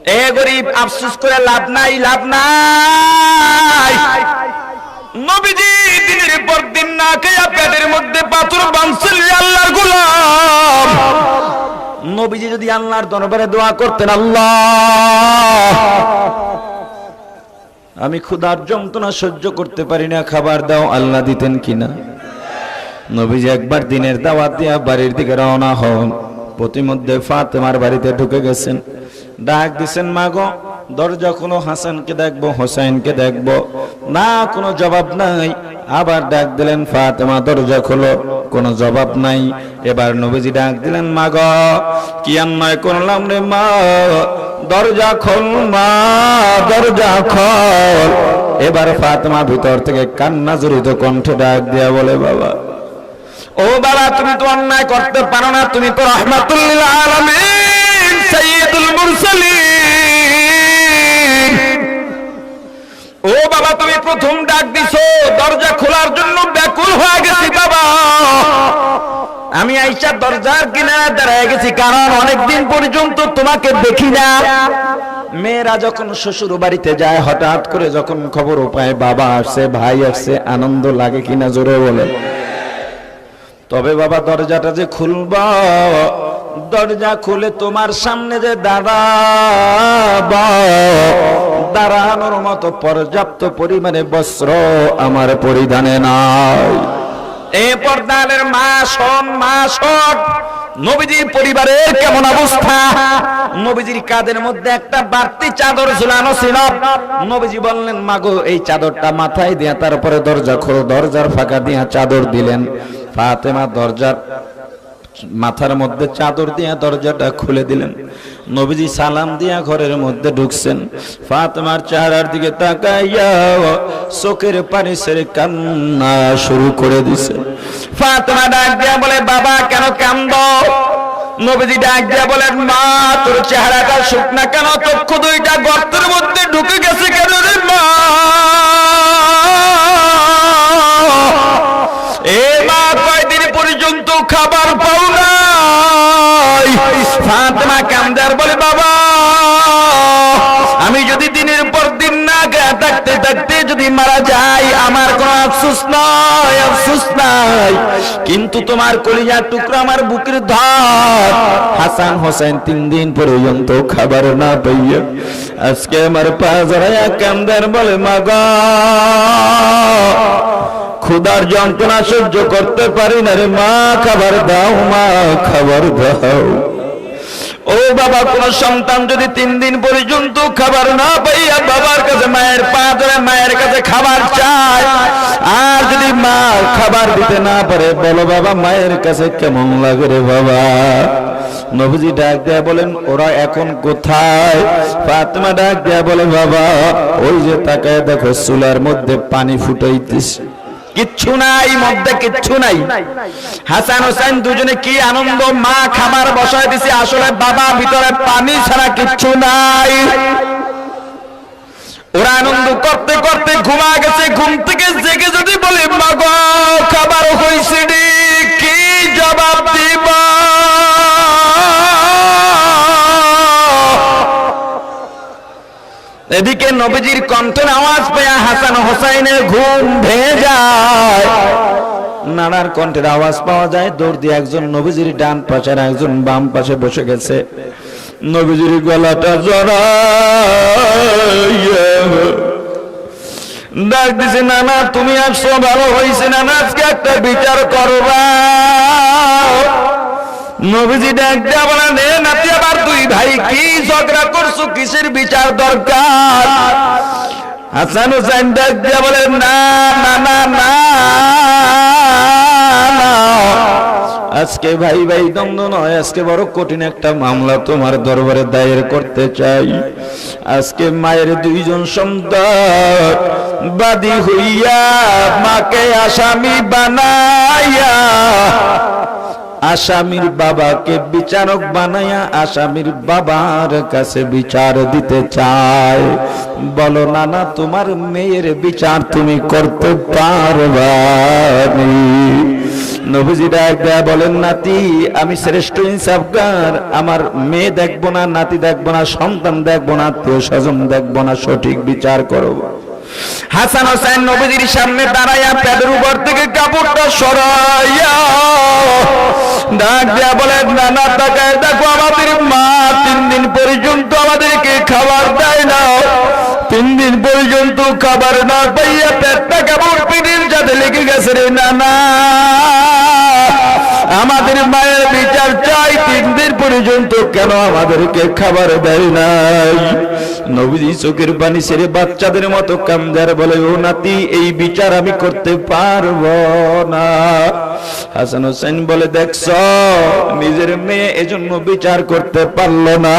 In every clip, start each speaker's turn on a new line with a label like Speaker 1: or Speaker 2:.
Speaker 1: এ গরিব আফসোস করে লাভ নাই, লাভ নাই। নবীজি দিনের পর দিন না খেয়ে পেটের মধ্যে পাথর বাঁধছেন, আল্লাহর গোলাম। নবীজি যদি আল্লাহর দরবারে দোয়া করতেন, আল্লাহ আমি ক্ষুধার যন্ত্রণা সহ্য করতে পারি না, খাবার দাও, আল্লাহ দিতেন কিনা? নবীজি একবার দিনের দাওয়াত দিয়া বাড়ির দিকে রওনা হন। প্রতিমধ্যে ফাতেমার বাড়িতে ঢুকে গেছেন। ডাক দিছেন, মা গো দরজা খোলো, হাসানকে দেখবো, হোসেনকে দেখবো। না, কোনো জবাব নাই। আবার ডাক দিলেন, ফাতেমা দরজা খোলো, কোনো জবাব নাই। এবার নবীজি ডাক দিলেন, মা গো কি অন্যায় করলাম রে মা, দরজা খোল মা, দরজা খোল। এবার ফাতেমা ভিতর থেকে কান্না জড়িত কণ্ঠে ডাক দিয়া বলে, বাবা ও বাবা, তুমি তো অন্যায় করতে পারো না, তুমি তো রাহমাতুল লিল আলামিন, সাইয়্যিদুল মুরসালিন। ও বাবা, তুমি প্রথম ডাক দিছো, দরজা খোলার জন্য ব্যাকুল হয়ে গেছি বাবা। আমি আইসা দরজার কিনারে দাঁড়ায় গেছি, কারণ অনেকদিন পর্যন্ত তোমাকে দেখি না। মেয়েরা যখন শ্বশুর বাড়িতে যায়, হঠাৎ করে যখন খবর পায় বাবা আসছে, ভাই আসছে, আনন্দ লাগে কিনা জোরে বলে? তবে বাবা দরজাটা যে খুলবা, দরজা খুলে তোমার সামনে যে দাঁড়াবা, দাঁড়ানোর মতো পর্যাপ্ত পরিমাণে বস্ত্র আমার পরিধানে নাই। এই পর্দালের মা শোন, মা শোন, নবীজির পরিবারের কেমন অবস্থা। নবীজির কাঁধের মধ্যে একটা বাড়তি চাদর ঝুলানো ছিল। নবীজি বললেন, মাগো এই চাদরটা মাথায় দিয়া তারপরে দরজা খোলো। দরজার ফাঁকা দিয়া চাদর দিলেন। ফাতেমা দরজার মাথার মধ্যে চাদর দিয়া দরজাটা খুলে দিলেন। নবীজি সালাম দিয়া ঘরের মধ্যে ঢুকছেন। ফাতেমার চেহারার দিকে তাকাইয়া চোখের পানি ছেড়ে কান্না শুরু করে দিছে। ফাতেমা ডাক দিয়া বলে, বাবা কেন কান্দো? নবীজি ডাক দিয়া বলেন, মা তোর চেহারাটা শুকনা কেন, চক্ষু দুইটা গর্তের মধ্যে ঢুকে গেছে কেন রে মা? এ মা কয়দিন পর্যন্ত খাবার পাও নাই? ফাতেমা কান্দার বলে, বাবা আমি যদি দিনের পর দিন না থাকতে থাকতে যদি মারা যাই, আমার কোনো আফসোস নাই, আফসোস নাই। কিন্তু তোমার কলিজার টুকরা আমার বুকের ধর হাসান হোসেন 3 দিন পর্যন্ত খাবার না পাইয়া আজকে আমার পা জড়াইয়া কান্দার বলে, মা গো ক্ষুধার যন্ত্রণা সহ্য করতে পারি না রে মা, খাবার দাও মা, খাবার দাও। ও বাবা, কোন সন্তান যদি 3 দিন পর্যন্ত খাবার না পাইয়া বাবার কাছে, মায়ের পা ধরে মায়ের কাছে খাবার চায়, আর যদি মা খাবার দিতে না পারে, বলো বাবা মায়ের কাছে কেমন লাগে রে বাবা? নবীজি ডাক দেয়া বলেন, ওরা এখন কোথায়? ফাতেমা ডাক দেয়া বলে, বাবা ওই যে তাকায় দেখো চুলার মধ্যে পানি ফুটাইতেছে, কিচ্ছু নাই, মধ্যে কিচ্ছু নাই। হাসান হোসেন দুজনে কি আনন্দ, মা খাবার বসায় দিছে, আসলে বাবা ভিতরে পানি ছাড়া কিচ্ছু নাই। ওরা আনন্দ করতে করতে ঘুমা গেছে। ঘুম থেকে জেগে যদি বলে, মা গো খাবার হইছে রে, কি জবাব দিব? এদিকে নবীজির কণ্ঠের আওয়াজ পেয়ে হাসান হোসেনের ঘুম ভেঙে যায়। নানার কণ্ঠের আওয়াজ পাওয়া যায়। দৌড় দিয়ে একজন নবীজির ডান পাশে আর একজন বাম পাশে বসে গেছে। নবীজির গলাটা জড়াইয়া ডাক দিছে, নানা তুমি আসছো ভালো হয়েছে, নানা আজকে একটা বিচার করবা। নবীজি ডাক দেয়া বলেন, রে নাতি আবার তুই ভাই কি ঝগড়া করছো, কিসের বিচার দরকার? হাসান হোসেন ডাক দেয়া বলেন, না না না না, আজকে ভাই ভাই দ্বন্দ্ব নয়, আজকে বড় কঠিন একটা মামলা তোমার দরবারে দায়ের করতে চাই। আজকে মায়ের 2 জন সন্তান বাদী হইয়া মাকে আসামি বানাইয়া, আসামির বাবাকে বিচারক বানাইয়া আসামির বাবার কাছে বিচার দিতে চায়। বলো নানা তোমার মেয়ের বিচার তুমি করতে পারবা? নবীজি ডাক দেয়া বলেন, নাতি আমি শ্রেষ্ঠ ইনসাফগার, আমার মেয়ে দেখবো না, নাতি দেখবো না, সন্তান দেখবো না, আত্মীয় স্বজন দেখবো না, সঠিক বিচার করব। হাসান হোসেন নবীজির সামনে দাঁড়াইয়া পেটের উপর থেকে কাপড়টা সরাইয়া ডাক দেয়া বলেন, নানা তাকায় দেখো, আমাদের মা 3 দিন পর্যন্ত আমাদেরকে খাবার দেয় না, 3 দিন পর্যন্ত খাবার না পাইয়া পেটটা কাপড় পিঠের সাথে লেগে গেছে রে নানা, আমাদের মায়ের বিচার চাই, 3 দিন পর্যন্ত কেন আমাদেরকে খাবার দেয় নাই। নবীজি চোখের পানি ছেড়ে বাচ্চাদের মতো কামদার বলে, ও নাতি এই বিচার আমি করতে পারবো না। হাসান হোসেন বলে, দেখছ নিজের মেয়ে এজন্য বিচার করতে পারলো না।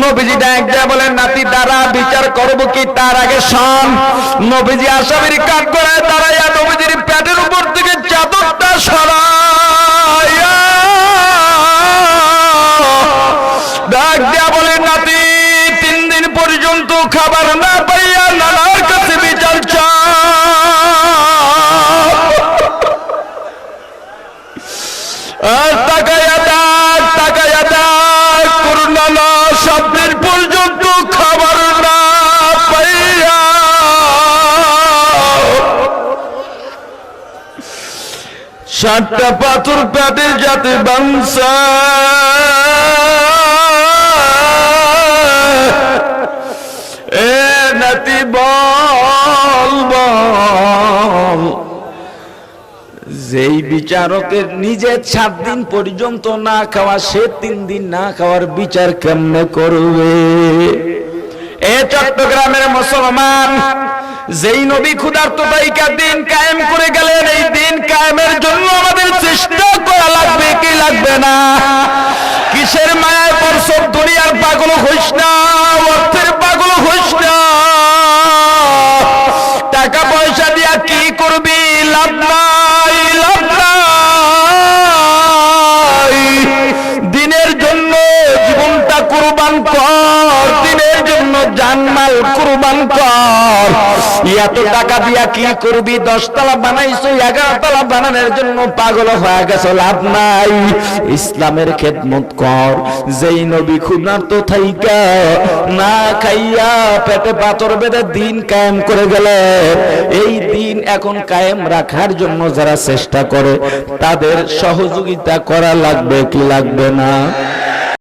Speaker 1: নবীজি ডাক দেয়া বলেন, নাতি দাঁড়া, বিচার করবো কি তার আগে শোন। নবীজি আসামির কাঠ করায় দাঁড়াইয়া নবীজির পেটের উপর থেকে চাদরটা সরাইয়া ডাক দেয়া বলেন, নাতি 3 দিন পর্যন্ত খাবার না পাইয়া নানার কাছে বিচার চাও। আর তাকায়া দেখ করুণালা 7 দিন পর্যন্ত খাবার না পাইয়া 7টা পাথর পেটে যাতে বাংসা এ নাতি বল বল, যেই বিচারকের নিজে 7 দিন পর্যন্ত না খাওয়া, সে 3 দিন না খাওয়ার বিচার কেমনে করবে? এ চট্টগ্রামের মুসলমান, যেই নবী ক্ষুধার্ত তাইকা দিন কায়েম করে গেলেন, এই দিন কায়েমের জন্য আমাদের চেষ্টা করা লাগবে কি লাগবে না? কিসের মায়ায় পড়ছ? দুনিয়ার পাগল হইস না, অর্থের পাগল হইস না। টাকা পয়সা দিয়া কি করবি? লাভ নাই, লাভ নাই। দিনের জন্য জীবনটা কুরবান কর, দিনের জন্য জানমাল কুরবান কর। এত টাকা দিয়া কি করবি? 10 তলা বানাইছো, 11 তলা বানানোর জন্য পাগল হয়ে গেছো, লাভ নাই। ইসলামের খেদমত কর। যেই নবী ক্ষুধার্ত থাইকা না খাইয়া পেটে পাথর বেঁধে দিন কায়েম করে গেলে, এই দিন এখন কায়েম রাখার জন্য যারা চেষ্টা করে তাদের সহযোগিতা করা লাগবে কি লাগবে না?